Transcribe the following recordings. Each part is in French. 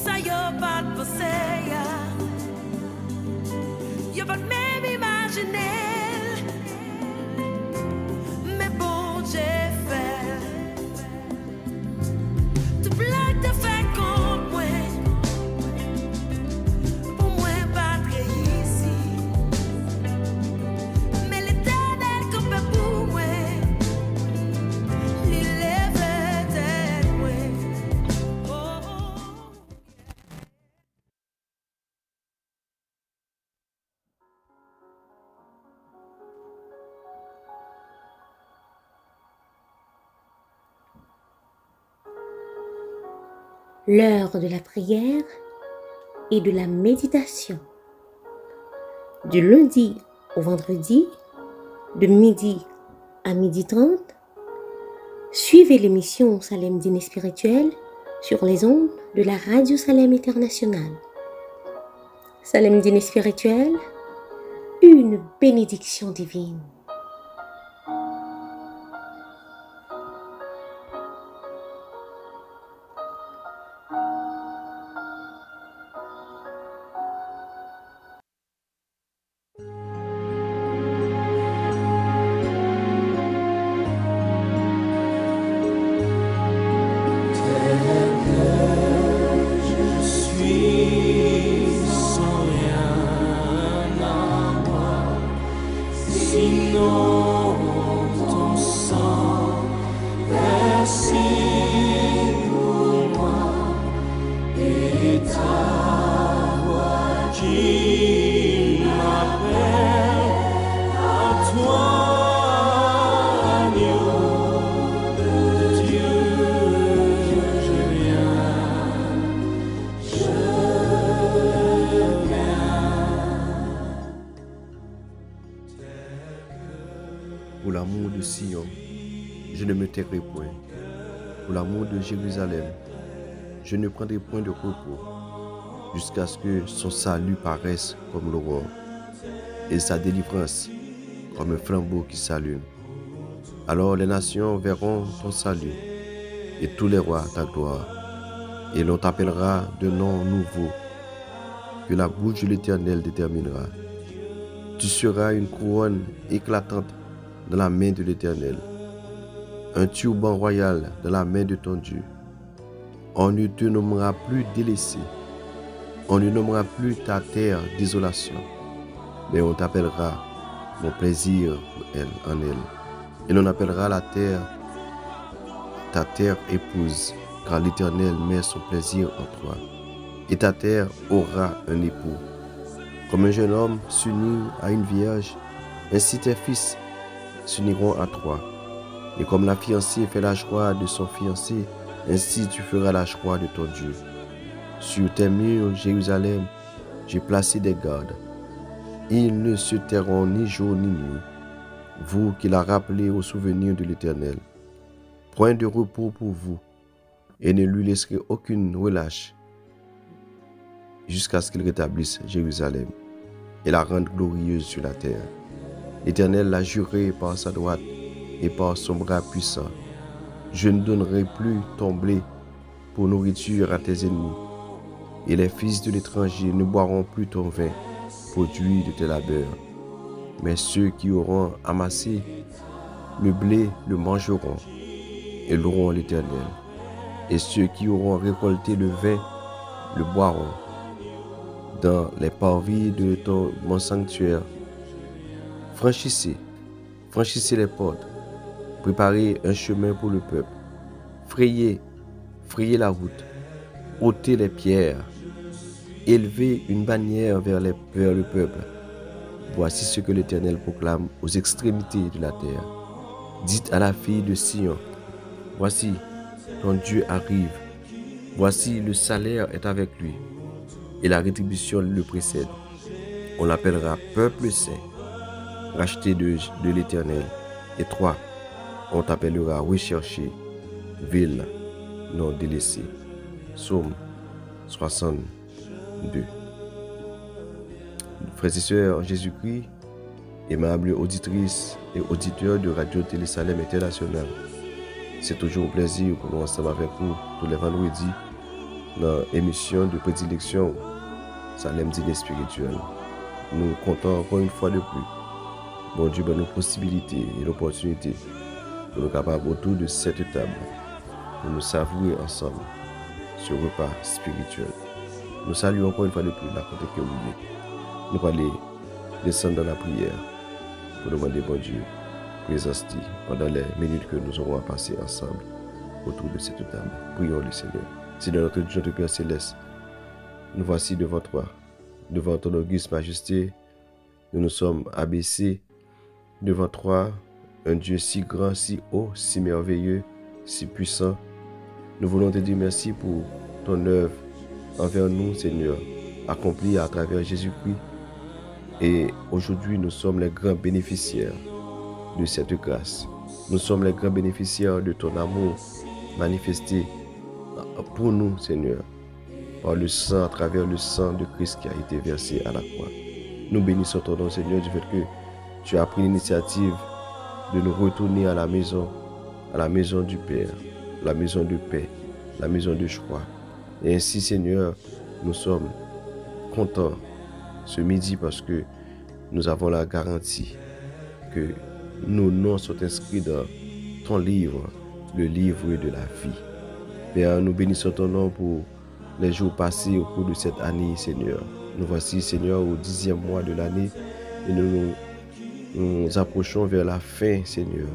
ça y a pas de pensée, y a pas de même imaginer, mais bon j'ai fait, te blague de fait contre moi, pour moi pas très ici, mais l'éternel qu'on peut pour moi, il lève tête moi. L'heure de la prière et de la méditation. Du lundi au vendredi, de midi à 12h30, suivez l'émission Salem Dîner Spirituel sur les ondes de la Radio Salem Internationale. Salem Dîner Spirituel, une bénédiction divine. Pour l'amour de Sion, je ne me tairai point. Pour l'amour de Jérusalem, je ne prendrai point de repos, jusqu'à ce que son salut paraisse comme l'aurore, et sa délivrance comme un flambeau qui s'allume. Alors les nations verront ton salut, et tous les rois ta gloire, et l'on t'appellera de nom nouveau, que la bouche de l'Éternel déterminera. Tu seras une couronne éclatante dans la main de l'Éternel, un turban royal dans la main de ton Dieu. On ne te nommera plus délaissé, on ne nommera plus ta terre désolation, mais on t'appellera mon plaisir en elle. Et l'on appellera la terre ta terre épouse, car l'Éternel met son plaisir en toi. Et ta terre aura un époux. Comme un jeune homme s'unit à une vierge, ainsi tes fils s'uniront à toi. Et comme la fiancée fait la joie de son fiancé, ainsi tu feras la joie de ton Dieu. Sur tes murs, Jérusalem, j'ai placé des gardes. Ils ne se tairont ni jour ni nuit, vous qui la rappelez au souvenir de l'Éternel. Point de repos pour vous, et ne lui laisserez aucune relâche, jusqu'à ce qu'il rétablisse Jérusalem et la rende glorieuse sur la terre. L'Éternel l'a juré par sa droite et par son bras puissant. Je ne donnerai plus ton blé pour nourriture à tes ennemis, et les fils de l'étranger ne boiront plus ton vin, produit de tes labeurs. Mais ceux qui auront amassé le blé le mangeront et loueront l'Éternel. Et ceux qui auront récolté le vin le boiront dans les parvis de mon sanctuaire. Franchissez les portes, préparez un chemin pour le peuple, frayez la route, ôtez les pierres, élevez une bannière vers le peuple. Voici ce que l'Éternel proclame aux extrémités de la terre. Dites à la fille de Sion, voici, ton Dieu arrive, voici le salaire est avec lui, et la rétribution le précède. On l'appellera peuple saint, racheté de l'Éternel. Et toi, on t'appellera recherché, ville non délaissée. Psaume 62. Frères et sœurs en Jésus-Christ, aimables auditrices et auditeurs de Radio Télé Salem International, c'est toujours un plaisir pour nous ensemble avec vous tous les vendredis dans l'émission de prédilection Salem Dîner Spirituel. Nous comptons encore une fois de plus. Bon Dieu, ben nos possibilités et l'opportunité pour nous capables autour de cette table, pour nous savourer ensemble ce repas spirituel. Nous saluons encore une fois de plus la côté que vous voulez. Nous allons descendre dans la prière pour demander bon Dieu présence pendant les minutes que nous aurons à passer ensemble autour de cette table. Prions le Seigneur. Seigneur notre Dieu, notre Père céleste, nous voici devant toi, devant ton auguste majesté. Nous nous sommes abaissés devant toi, un Dieu si grand, si haut, si merveilleux, si puissant. Nous voulons te dire merci pour ton œuvre envers nous, Seigneur, accomplie à travers Jésus-Christ. Et aujourd'hui, nous sommes les grands bénéficiaires de cette grâce. Nous sommes les grands bénéficiaires de ton amour manifesté pour nous, Seigneur, par le sang, à travers le sang de Christ qui a été versé à la croix. Nous bénissons ton nom, Seigneur, du fait que tu as pris l'initiative de nous retourner à la maison du Père, la maison de paix, la maison de joie. Et ainsi, Seigneur, nous sommes contents ce midi parce que nous avons la garantie que nos noms sont inscrits dans ton livre, le livre de la vie. Père, nous bénissons ton nom pour les jours passés au cours de cette année, Seigneur. Nous voici, Seigneur, au 10e mois de l'année et nous approchons vers la fin, Seigneur,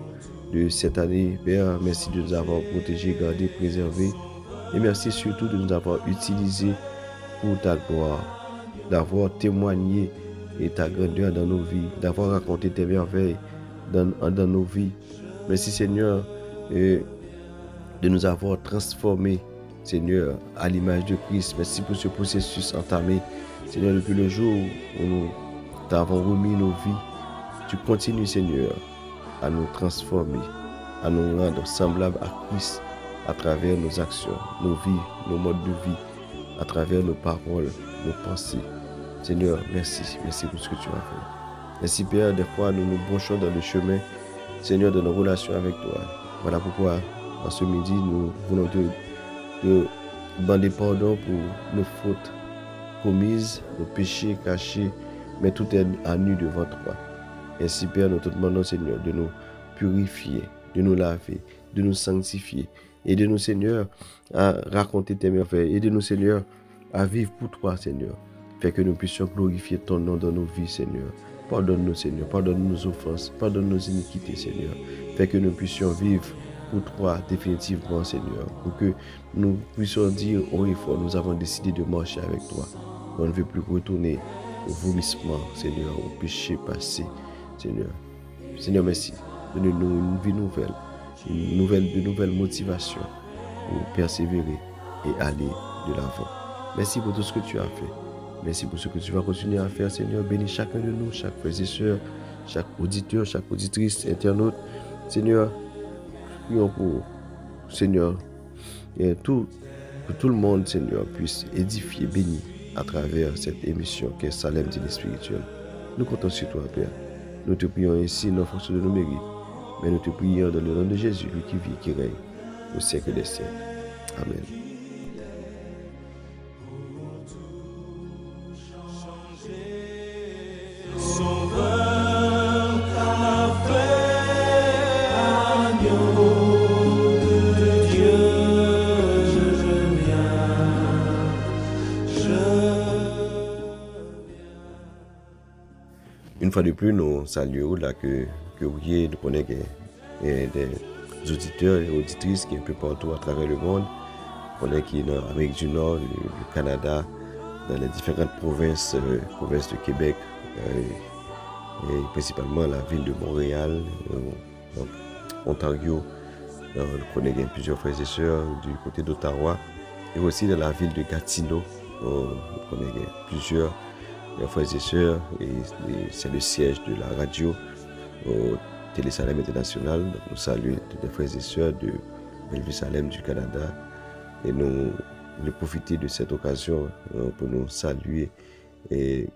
de cette année. Père, merci de nous avoir protégés, gardés, préservés. Et merci surtout de nous avoir utilisés pour ta gloire, d'avoir témoigné et ta grandeur dans nos vies, d'avoir raconté tes merveilles dans nos vies. Merci, Seigneur, de nous avoir transformés, Seigneur, à l'image de Christ. Merci pour ce processus entamé, Seigneur, depuis le jour où nous t'avons remis nos vies. Tu continues, Seigneur, à nous transformer, à nous rendre semblables à Christ à travers nos actions, nos vies, nos modes de vie, à travers nos paroles, nos pensées. Seigneur, merci. Merci pour ce que tu as fait. Merci, Père, des fois nous nous branchons dans le chemin, Seigneur, de nos relations avec toi. Voilà pourquoi, en ce midi, nous voulons te demander pardon pour nos fautes commises, nos péchés cachés, mais tout est à nu devant toi. Ainsi, Père, nous te demandons, Seigneur, de nous purifier, de nous laver, de nous sanctifier. Aide-nous, Seigneur, à raconter tes merveilles. Aide-nous, Seigneur, à vivre pour toi, Seigneur. Fais que nous puissions glorifier ton nom dans nos vies, Seigneur. Pardonne-nous, Seigneur. Pardonne nos offenses. Pardonne nos iniquités, Seigneur. Fais que nous puissions vivre pour toi définitivement, Seigneur. Pour que nous puissions dire haut et fort, nous avons décidé de marcher avec toi. On ne veut plus retourner au vomissement, Seigneur, au péché passé, Seigneur. Seigneur, merci. Donne-nous une vie nouvelle. De nouvelles motivations pour persévérer et aller de l'avant. Merci pour tout ce que tu as fait. Merci pour ce que tu vas continuer à faire, Seigneur. Bénis chacun de nous, chaque frère et soeur, chaque auditeur, chaque auditrice, internaute. Seigneur, prions pour, Seigneur, et que tout le monde, Seigneur, puisse édifier, bénir à travers cette émission qu'est Salem Dîner Spirituel. Nous comptons sur toi, Père. Nous te prions ainsi, non fonction de nos mérites. Mais nous te prions dans le nom de Jésus, lui qui vit, qui règne au siècle des siècles. Amen. Une fois de plus, nous saluons là que vous nous connaissez des auditeurs et auditrices qui sont un peu partout à travers le monde. On est qui dans l'Amérique du Nord, le Canada, dans les différentes provinces de Québec, et principalement la ville de Montréal, Ontario. On connaît plusieurs frères et sœurs du côté d'Ottawa, et aussi dans la ville de Gatineau. On connaît plusieurs frères et sœurs, et c'est le siège de la radio au Télé Salem International. Donc, nous saluons tous les frères et sœurs de Bellevue Salem du Canada, et nous voulons profiter de cette occasion pour nous saluer et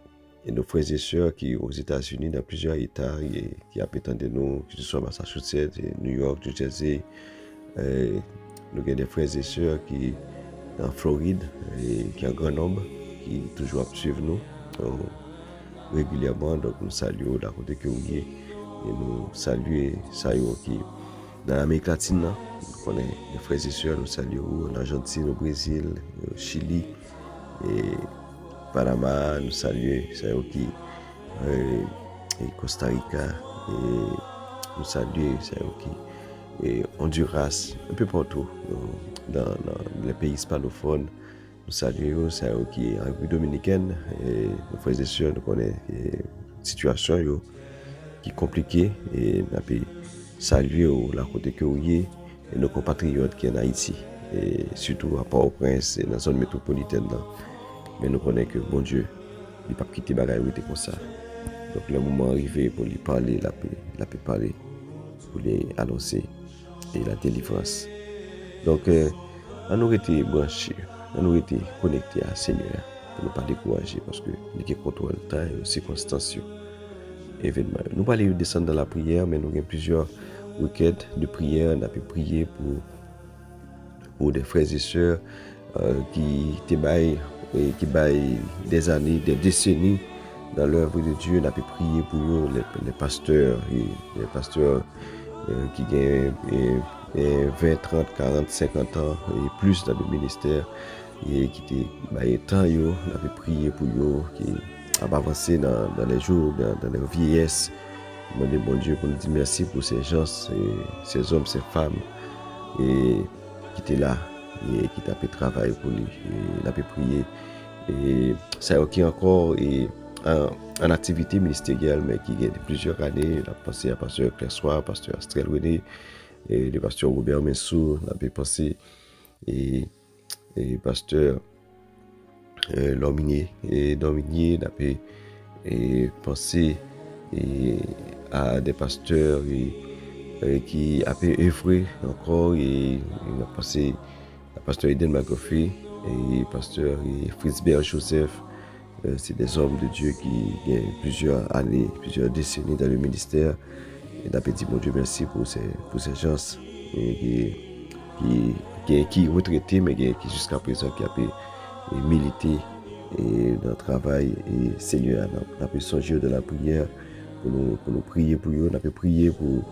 nos frères et sœurs qui aux États-Unis, dans plusieurs États, et qui attendent nous, que ce soit Massachusetts, New York, New Jersey. Nous avons des frères et sœurs qui en Floride, et qui est un grand nombre, qui toujours suivent nous régulièrement. Donc nous saluons la côté que vous y est, et nous saluons ça qui dans l'Amérique latine, nous connaissons les frères et sœurs, nous saluons en Argentine, au Brésil, au Chili et Panama, nous saluons ça qui et Costa Rica, et nous saluons ça qui et Honduras, un peu partout dans les pays hispanophones. Nous saluons ça qui est en République dominicaine, et nos frères et sœurs, nous connaissons la situation qui est compliquée, et nous avons salué la côté que vous et nos compatriotes qui sont en Haïti, et surtout à Port-au-Prince et dans la zone métropolitaine. Mais nous connaissons que bon Dieu, il ne peut pas quitter les bagages comme ça. Donc le moment arrivé pour lui parler, la peut parler, pour lui annoncer et la délivrance. Donc, on aurait été branchés, on aurait été connectés à Seigneur pour ne pas décourager, parce que nous contrôle le temps et les circonstances, événements. Nous pas aller descendre dans la prière, mais nous avons plusieurs week-ends de prière. On a pu prier pour des frères et sœurs qui baillent des années, des décennies dans l'œuvre de Dieu. On a pu prier pour eux, les pasteurs, qui gagnent 20, 30, 40, 50 ans et plus dans le ministère, et qui étaient temps, on a pu prier pour eux, qui a avancé dans les jours, dans les vieillesses. Demander bon Dieu pour nous dire merci pour ces gens, ces hommes, ces femmes, et qui étaient là, et qui t'a fait travailler pour lui. Et on a pu prier. Et ça qui encore en activité ministérielle, mais qui gagne plusieurs années. On a pensé à pasteur Clersois, pasteur Astrel René, et le pasteur Robert Mensou, on a pu penser et pasteur Lominier, on a pu penser à des pasteurs qui a pu œuvrer encore, et on a pensé à pasteur Eden Magoffé et pasteur Fritzbert Joseph. C'est des hommes de Dieu qui ont plusieurs années, plusieurs décennies dans le ministère. Et on a dit bon Dieu merci pour ces gens qui retraités, mais qui jusqu'à présent qui a pu militer et dans le travail. Et Seigneur, on a pu songer de la prière pour nous prier pour eux. On a pu prier pour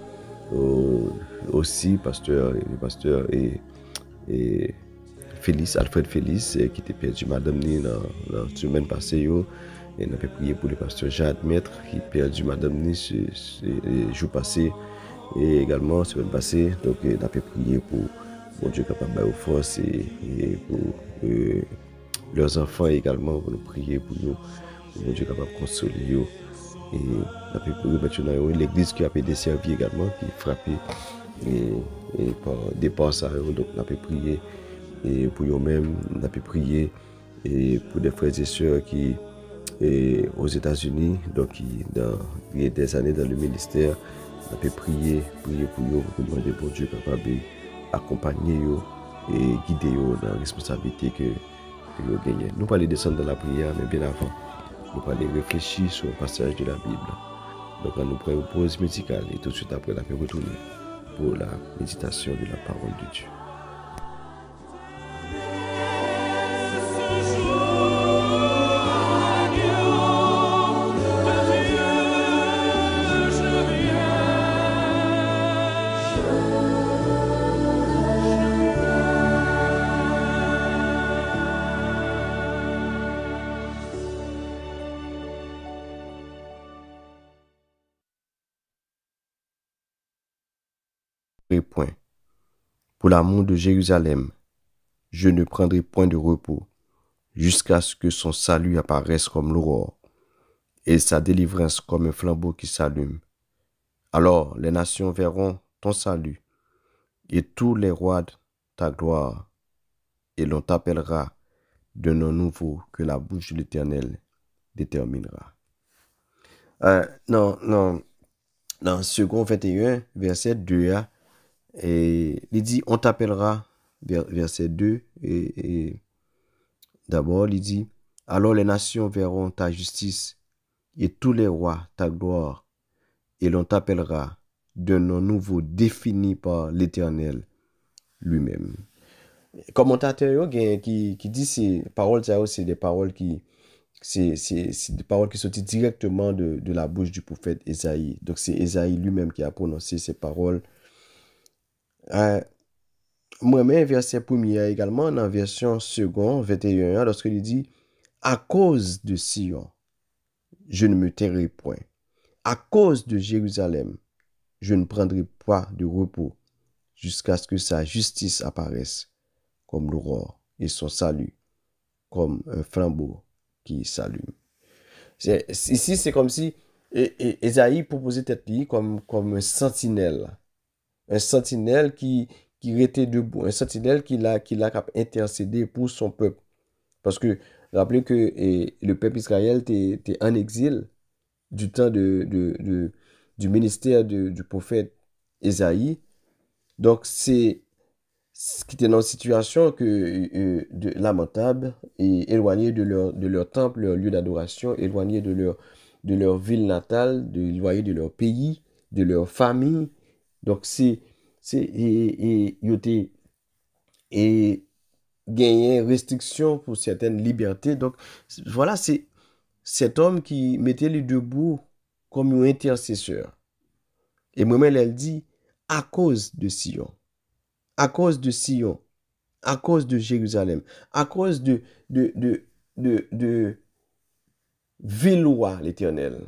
aussi le pasteur et Félix, Alfred Félix, qui était perdu madame ni dans la semaine passée. Et on a pu prier pour le pasteur Jade Maître, qui a perdu madame ni ce jour passé, et également semaine passée. Donc on a pu prier pour bon Dieu capable de force, et pour leurs enfants également, pour nous prier pour nous, pour bon Dieu capable de consoler eux. Et on a pu prier maintenant l'église qui a été desservie également, qui est frappée et par des passes à eux. Donc on a pu prier et pour eux-mêmes, on a pu prier et pour des frères et sœurs qui aux États-Unis, donc qui dans des années dans le ministère. On a pu prier pour eux, pour demander pour Dieu capable d'accompagner eux et guider eux dans la responsabilité que vous gagnez. Nous allons descendre dans la prière, mais bien avant, nous allons réfléchir sur le passage de la Bible. Donc on nous prend une pause musicale, et tout de suite après, on va retourner pour la méditation de la parole de Dieu. Point. Pour l'amour de Jérusalem, je ne prendrai point de repos, jusqu'à ce que son salut apparaisse comme l'aurore, et sa délivrance comme un flambeau qui s'allume. Alors les nations verront ton salut, et tous les rois ta gloire, et l'on t'appellera de nom nouveau que la bouche de l'Éternel déterminera. Dans second 21, verset 2, et il dit, on t'appellera, verset 2, et d'abord il dit, alors les nations verront ta justice, et tous les rois ta gloire, et l'on t'appellera d'un nom nouveau défini par l'Éternel lui-même. commentateur qui dit ces paroles, ça, c'est des paroles qui c'est des paroles qui sortent directement de la bouche du prophète Ésaïe. Donc c'est Ésaïe lui-même qui a prononcé ces paroles. Moi-même, verset premier également, dans version second, 21, lorsqu'il dit, à cause de Sion, je ne me tairai point. À cause de Jérusalem, je ne prendrai pas de repos jusqu'à ce que sa justice apparaisse comme l'aurore et son salut comme un flambeau qui s'allume. Ici, c'est comme si Ésaïe proposait être lui comme un sentinelle. Un sentinelle qui était debout. Un sentinelle qui l'a intercédé pour son peuple. Parce que, rappelez que le peuple Israël était en exil du temps du ministère du prophète Ésaïe. Donc, c'est ce qui était dans une situation lamentable et éloigné de leur temple, leur lieu d'adoration, éloigné de leur ville natale, éloigné de leur pays, de leur famille. Donc, et gagné restriction pour certaines libertés. Donc, voilà, c'est cet homme qui mettait les debout comme un intercesseur. Et moi-même, elle dit, à cause de Sion, à cause de Sion, à cause de Jérusalem, à cause de Villois l'Éternel,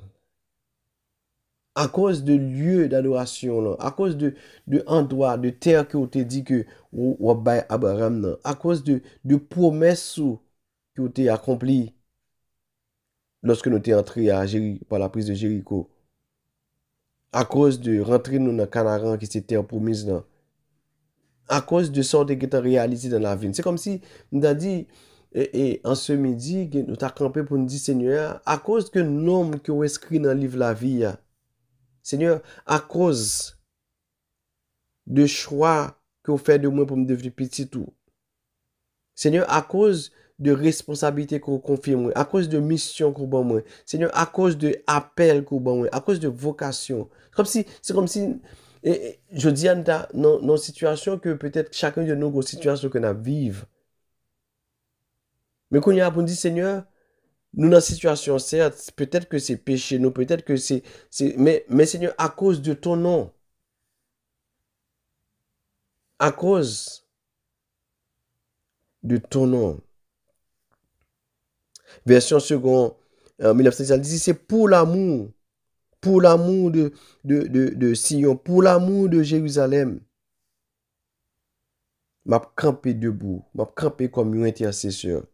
à cause de lieux d'adoration, à cause de endroits, de terre que vous te dit que ou Abraham, à cause de promesses qui ont été accomplies lorsque nous sommes entrés par la prise de Jéricho, à cause de rentrer dans le Canaan qui s'était terre promise, à cause de sortes qui étaient réalisées dans la vie. C'est comme si nous avons dit, et en ce midi, nous avons campé pour nous dire, Seigneur, à cause que nom qui ont inscrit dans le livre de la vie, Seigneur, à cause de choix que vous faites de moi pour me devenir petit tout. Seigneur, à cause de responsabilité qu'on confie moi, à cause de mission qu'on donne moi. Seigneur, à cause de appel qu'on donne moi, à cause de vocation. C'est comme si je dis dans une situation que peut-être chacun de nous a une situation que nous vivons. Mais quand il y a pour dire, Seigneur, nous dans une situation, certes, peut-être que c'est péché, nous, peut-être que mais Seigneur, à cause de ton nom, à cause de ton nom. Version seconde, 1900, dit, c'est pour l'amour de Sion, pour l'amour de Jérusalem. M'a campé debout, m'a campé comme un intercesseur.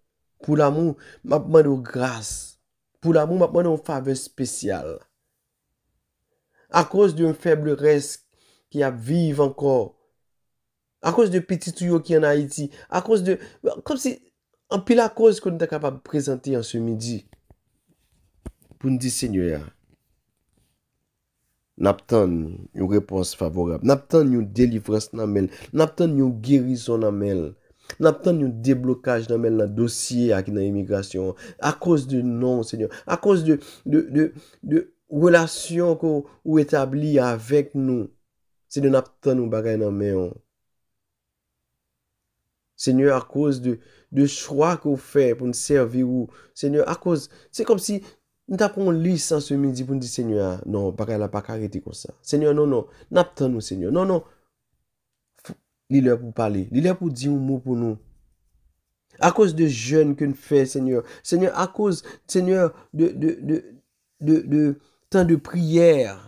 Pour l'amour, m'a demandé grâce. Pour l'amour, m'a demandé une faveur spéciale. À cause d'un faible reste qui a vivre encore. À cause de petits tuyaux qui en Haïti. À cause de... Comme si... En pile à cause qu'on est capable de présenter en ce midi. Pour nous dire, Seigneur, n'attend une réponse favorable. N'attend une délivrance dans le n'attend une guérison dans le n'attend un déblocage dans le dossier avec l'immigration. À cause de non, Seigneur. À cause de relations qu'on établit avec nous. Seigneur, n'attend nous bagaille dans le Seigneur, à cause de choix qu'on fait pour nous servir. Seigneur, à cause, c'est comme si nous avons une liste en ce midi pour nous dire, Seigneur, non, pas la pas arrêter comme ça. Seigneur, non, n'attends nous, Seigneur. Non. Il est pour parler. Il est pour dire un mot pour nous. À cause de jeûnes que nous faisons, Seigneur. Seigneur, à cause, Seigneur, de temps de prière.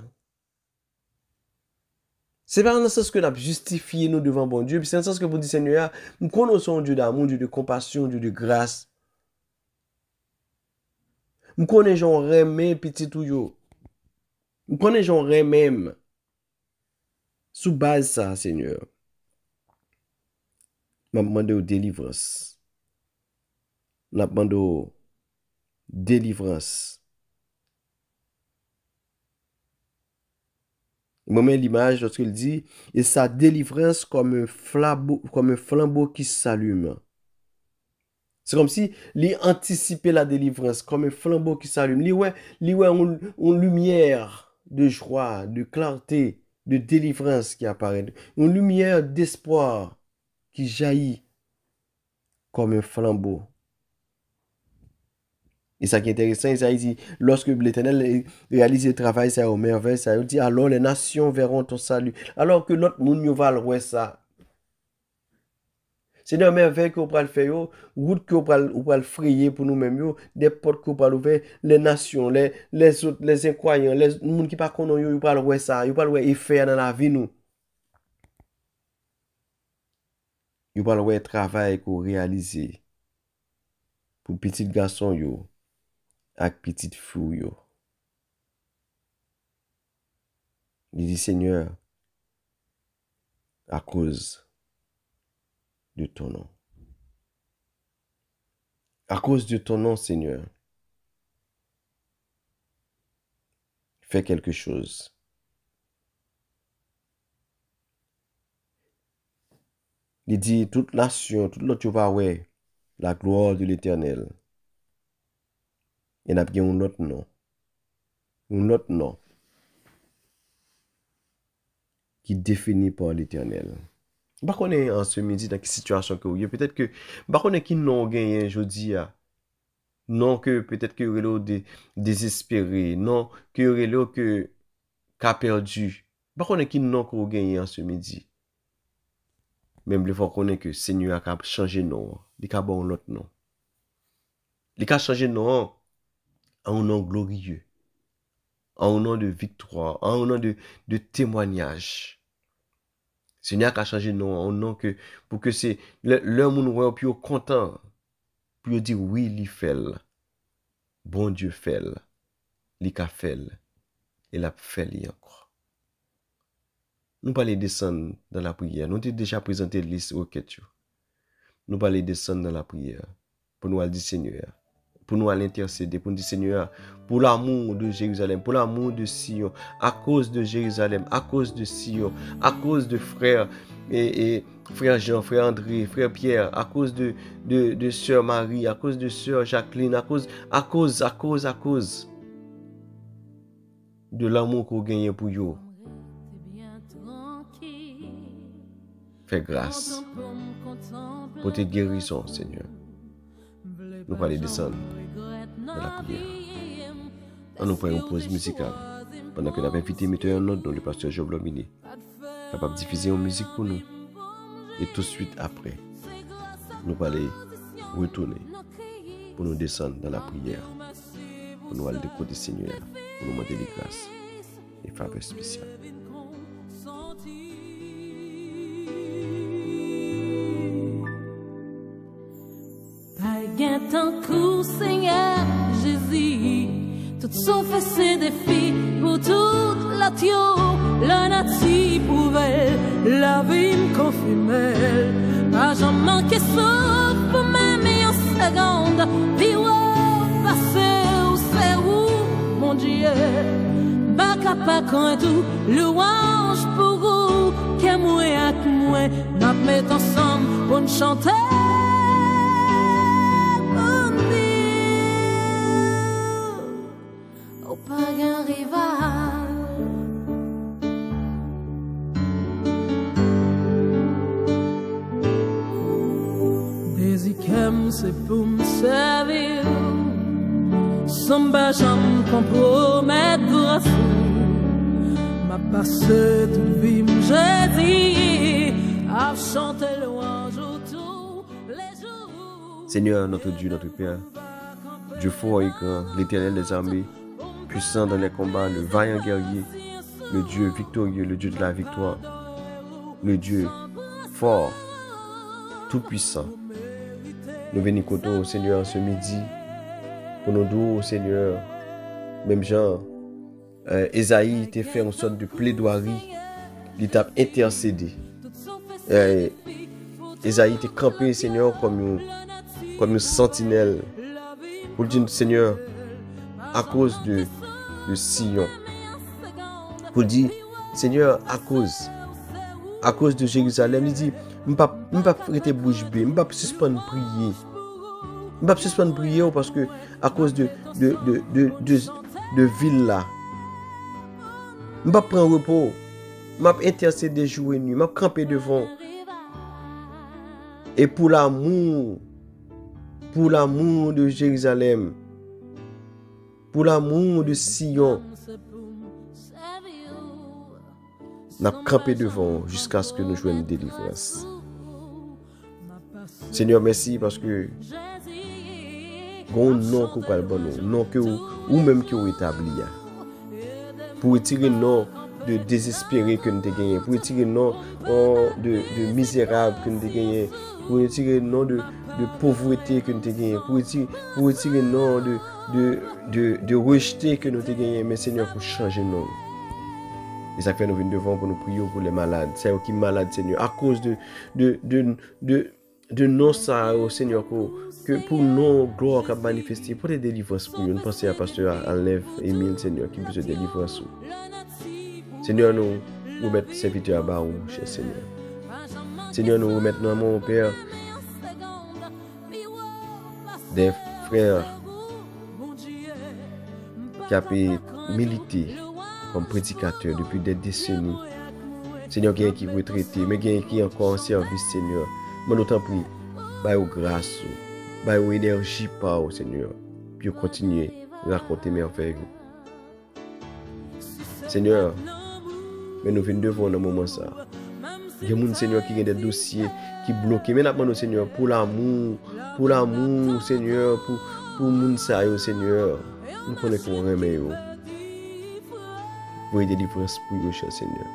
C'est pas dans le sens que nous avons justifié nous devant bon Dieu, c'est dans le sens que vous dites, Seigneur, nous connaissons un Dieu d'amour, Dieu de compassion, Dieu de grâce. Nous connaissons remè petit tout yo. Nous connaissons remè sous base ça, Seigneur. M'a demandé aux délivrance. M'a demandé aux délivrance. Moi, l'image lorsqu'il dit, et sa délivrance comme un flambeau qui s'allume. C'est comme si il anticipait la délivrance comme un flambeau qui s'allume. Il ouais une lumière de joie, de clarté, de délivrance qui apparaît. Une lumière d'espoir qui jaillit comme un flambeau. Et ça qui est intéressant, Isaïe dit, lorsque l'Éternel réalise le travail, ça au merveille, ça il dit, alors les nations verront ton salut. Alors que l'autre monde va le voir ça. C'est une merveille qu'on va le faire, route qu'on va le frayer pour nous-mêmes, des portes qu'on va l'ouvrir, les nations, les autres, les incroyants, les gens qui ne pas connaissent, ils vont le voir ça, ils vont le voir effet dans la vie nous. Ils vont le voir travail qu'on réalise pour petit garçon yo. Avec petite fille. Il dit, Seigneur, à cause de ton nom. À cause de ton nom, Seigneur, fais quelque chose. Il dit, toute nation, toute l'autre va ouais, la gloire de l'Éternel. Il y a bien un autre nom. Un autre nom qui est défini par l'Éternel. Je ne sais pas en ce midi dans quelle situation que vous êtes. Peut-être que, je ne sais pas qui non gagné aujourd'hui. Non que peut-être que vous êtes désespéré. Non que vous êtes perdu. Je ne sais pas qui non que vous gagné en ce midi. Même il faut connaître que Seigneur a changé de nom. Il a bon l'autre nom. Il a changé de nom en un nom glorieux. En un nom de victoire. En un nom de témoignage. Seigneur a changé de nom en un nom que pour que c'est le monde plus content. Puis dire oui, il fait. Bon Dieu fait. Il a fait. Il a fait encore. Nous pas les descendre dans la prière. Nous avons déjà présenté la liste requête. Nous pas les descendre dans la prière. Pour nous aller dire Seigneur. Pour nous aller intercéder. Pour nous dire Seigneur. Pour l'amour de Jérusalem. Pour l'amour de Sion. À cause de Jérusalem. À cause de Sion. À cause de frères. Et frère Jean, frère André, frère Pierre. À cause de sœur Marie. À cause de sœur Jacqueline. À cause de l'amour qu'on gagne pour eux. Fais grâce pour tes guérisons, Seigneur. Nous allons descendre dans la prière. On nous prend une pause musicale. Pendant que nous avons invité un autre dont le pasteur Job Lomini, capable de diffuser une musique pour nous. Et tout de suite après, nous allons retourner pour nous descendre dans la prière. Pour nous aller décoder Seigneur. Pour nous demander des grâces et faveurs spéciales. Tant coup, Seigneur Jésus, tout sauf ces défis pour toute la tio, la nature pouvait la vie me confirmer. Pas j'en manquais sauf pour même en seconde, puis passer où c'est où, mon Dieu, baka pas quand tout, louange pour vous, qu'à moi avec moi, nous mettons ensemble pour nous chanter. C'est pour me servir, sans jamais compromettre grâce. M'a passé toute vie, j'ai dit, à chanter louange autour les jours. Seigneur, notre Dieu, notre Père, Dieu fort et grand, l'Éternel des armées, puissant dans les combats, le vaillant guerrier, le Dieu victorieux, le Dieu de la victoire, le Dieu fort, tout puissant. Nous venons côté au Seigneur ce midi pour nous dire au Seigneur, même Jean, Esaïe t'a fait une sorte de plaidoirie, il t'a intercédé. Esaïe t'a campé, Seigneur, comme une sentinelle pour dire, Seigneur, à cause de Sion, pour dire, Seigneur, à cause de Jérusalem, il dit, je ne peux pas prêter bouche bée, je ne peux pas suspendre prier. Je ne peux pas suspendre prier parce que à cause de ville là. Je ne peux pas prendre repos. Je vais intercéder jour et nuit. Je vais camper devant. Et pour l'amour pour l'amour de Jérusalem, pour l'amour de Sion. N'a campé devant jusqu'à ce que nous jouions une délivrance. Seigneur, merci parce que bon nom qu'on parle bon nom que ou même que vous établi pour retirer nom de désespéré que nous avons gagné, pour retirer nom de misérable que nous avons gagné, pour retirer nom de pauvreté que nous avons gagné, pour retirer nom de rejeté que nous avons gagné, mais Seigneur pour changer nom. Et ça fait nous venons devant pour nous prier pour les malades. C'est eux qui sont malades, Seigneur. À cause de non ça, Seigneur, que pour nos gloires qui manifester, pour des délivrances pour nous. Nous pensons à Pasteur Enlève Émile, Seigneur, qui besoin de délivrance. Seigneur, nous remettons serviteurs à bas, cher Seigneur. Seigneur, nous remettons mon Père, des frères qui ont milité comme prédicateur depuis des décennies. Seigneur, il y a qui veut traiter, mais il y a qui encore en service, Seigneur. Mais nous t'en prie, bah au grâce, bah au énergie par au Seigneur, puis continuer à raconter mes affaires. Seigneur, mais nous venons devant un moment ça. Il y a des gens, Seigneur, qui ont des dossiers qui bloquent. Mais nous Seigneur, pour l'amour, Seigneur, pour le monde, Seigneur, nous connaissons qu'on remet. Vous avez des délivrances pour vous, cher Seigneur.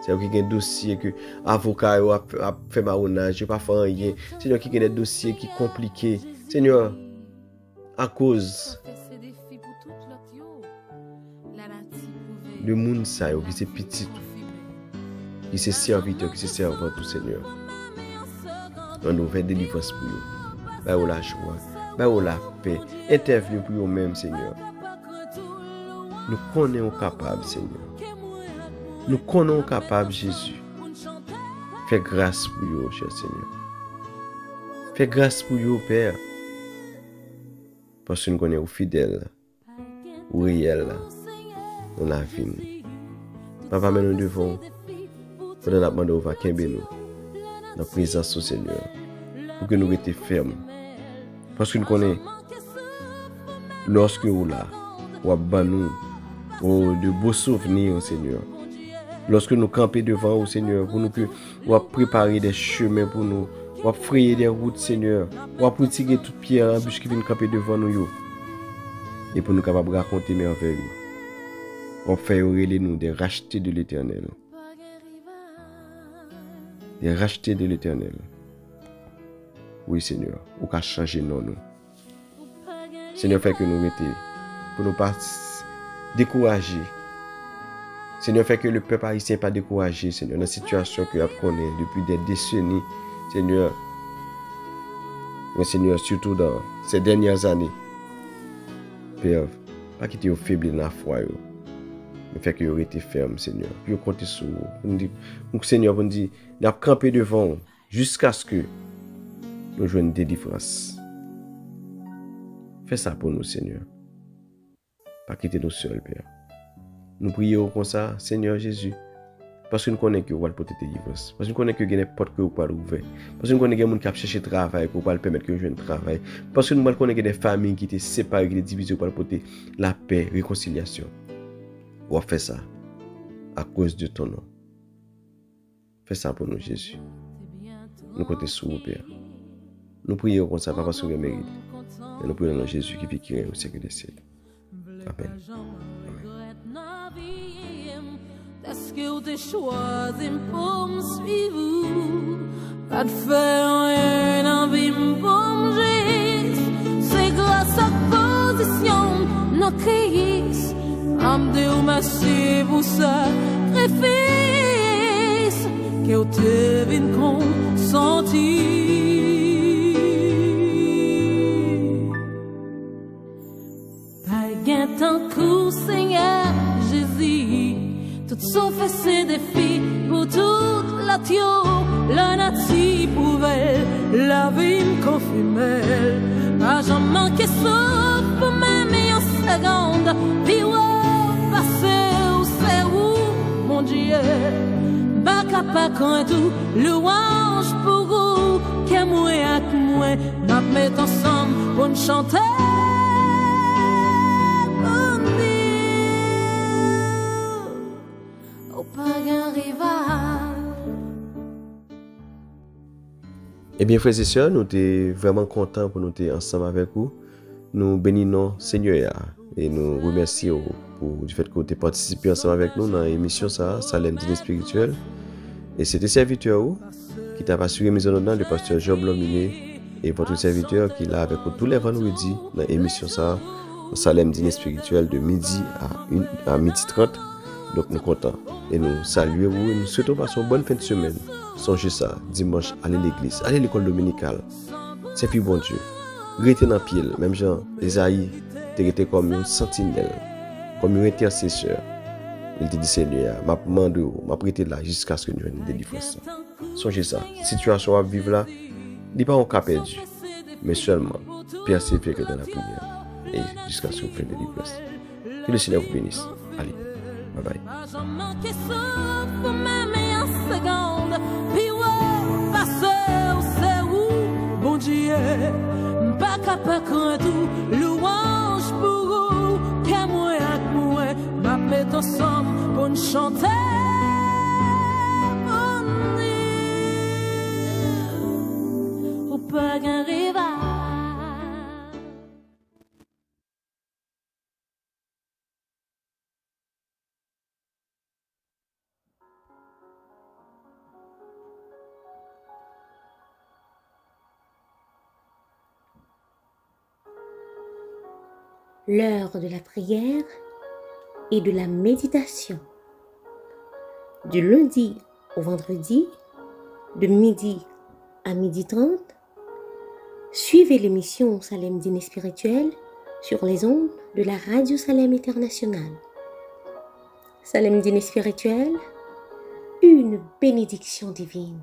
C'est qu'il y a des dossiers que l'avocat a fait marronnage, pas fait rien. Seigneur, qu'il y a des dossiers qui sont compliqués. Seigneur, à cause de monde qui c'est petit, qui c'est serviteur, qui c'est servant, tout Seigneur. On nous fait des délivrances pour vous. Bah, la joie, bah, la paix. Intervenez pour vous-même, Seigneur. Nous connaissons capables, Seigneur. Nous connaissons capables, Jésus. Fais grâce pour vous, cher Seigneur. Fais grâce pour vous, Père. Parce que nous connaissons fidèles, ou réels, dans la vie. Papa, mais nous devons, pendant la demande, on va qu'aimer nous, dans la présence du Seigneur, pour que nous restions fermes. Parce que nous connaissons, lorsque vous là, ou à nous, de beaux souvenirs, Seigneur. Lorsque nous campons devant vous, Seigneur, pour nous préparer des chemins pour nous, pour frayer des routes, Seigneur, pour retirer toute pierre en bûche qui vient camper devant nous. Et pour nous capables de raconter merveilles. Pour faire nous des rachetés de l'Éternel. Des rachetés de l'Éternel. Oui, Seigneur, ou qu'à changer nous. Seigneur, fait que nous étions, pour nous pas décourager. Seigneur, fait que le peuple haïtien n'est pas découragé, Seigneur, dans la situation que nous connaissons depuis des décennies, Seigneur. Mais Seigneur, surtout dans ces dernières années, Père, pas quitter au faible dans la foi, mais fait que vous été ferme, Seigneur. Puis vous comptez sur vous. Seigneur, vous dit, nous avons campé devant jusqu'à ce que nous jouions une délivrance. Fais ça pour nous, Seigneur. Pas quitter nous seuls, Père. Nous prions comme ça, Seigneur Jésus, parce que nous connaissons que vous allez porter délivrance. Parce que nous connaissons que vous avez des portes que vous pouvez ouvrir. Parce que nous connaissons que vous avez cherché travail, que vous pouvez permettre que vous ayez un travail. Parce que nous connaissons que des familles qui étaient séparées, qui étaient divisées, pour porter la paix, réconciliation. On va faire ça à cause de ton nom. Fais ça pour nous, Jésus. Nous comptons sur vous, Père. Nous prions comme ça, pas parce que vous méritez. Mais nous prions dans Jésus qui vit, qui règne au siècle des siècles. Amen. Est-ce que tu as choisi pour me suivre? Pas de faire rien dans vie pour me. C'est grâce à position, nos Christ. Amdeu merci pour sacrifice que tu viens consentir. Pas gain tant que Seigneur Jésus. Tout sauf ces défis pour toute la tio, la natie pouvait la vie me confirmer. Pas jamais manqué sauf pour même en seconde. Puis passer où c'est où, mon Dieu. Baka pas quand tout louange pour vous, que moi avec moi. m'a mettre ensemble pour nous chanter. Au pas un rival. Eh bien, frères et sœurs, nous sommes vraiment contents pour nous être ensemble avec vous. Nous bénissons Seigneur et nous remercions pour du fait que vous avez participé ensemble avec nous dans l'émission Salem Dîner Spirituel. Et c'est le serviteur qui t'a assuré mise en ordre, le pasteur Job Lominé, et votre serviteur qui est là avec vous tous les vendredis dans l'émission Salem Dîner Spirituel de midi à midi 30. Donc nous sommes contents et nous saluons vous et nous souhaitons passer une bonne fin de semaine. Songez ça, dimanche, allez à l'église, allez à l'école dominicale. C'est puis bon Dieu. Restez dans le pied, même Jean, Esaïe, t'es comme une sentinelle, comme un intercesseur. Il te dit Seigneur, m'a demandé, m'a prêté là jusqu'à ce que nous ayons une délivrance. Songez ça, situation à vivre là, n'est pas un cas perdu, mais seulement persévérer dans la prière et jusqu'à ce que vous ayez une délivrance. Que le Seigneur vous bénisse. Allez, bye bye. Pas capable tout louange pour vous, qu'à moi avec moi, m'a mettre ensemble pour nous chanter. Ou pas un rival. L'heure de la prière et de la méditation. Du lundi au vendredi, de midi à midi 30, suivez l'émission Salem Dîner Spirituel sur les ondes de la Radio Salem Internationale. Salem Dîner Spirituel, une bénédiction divine.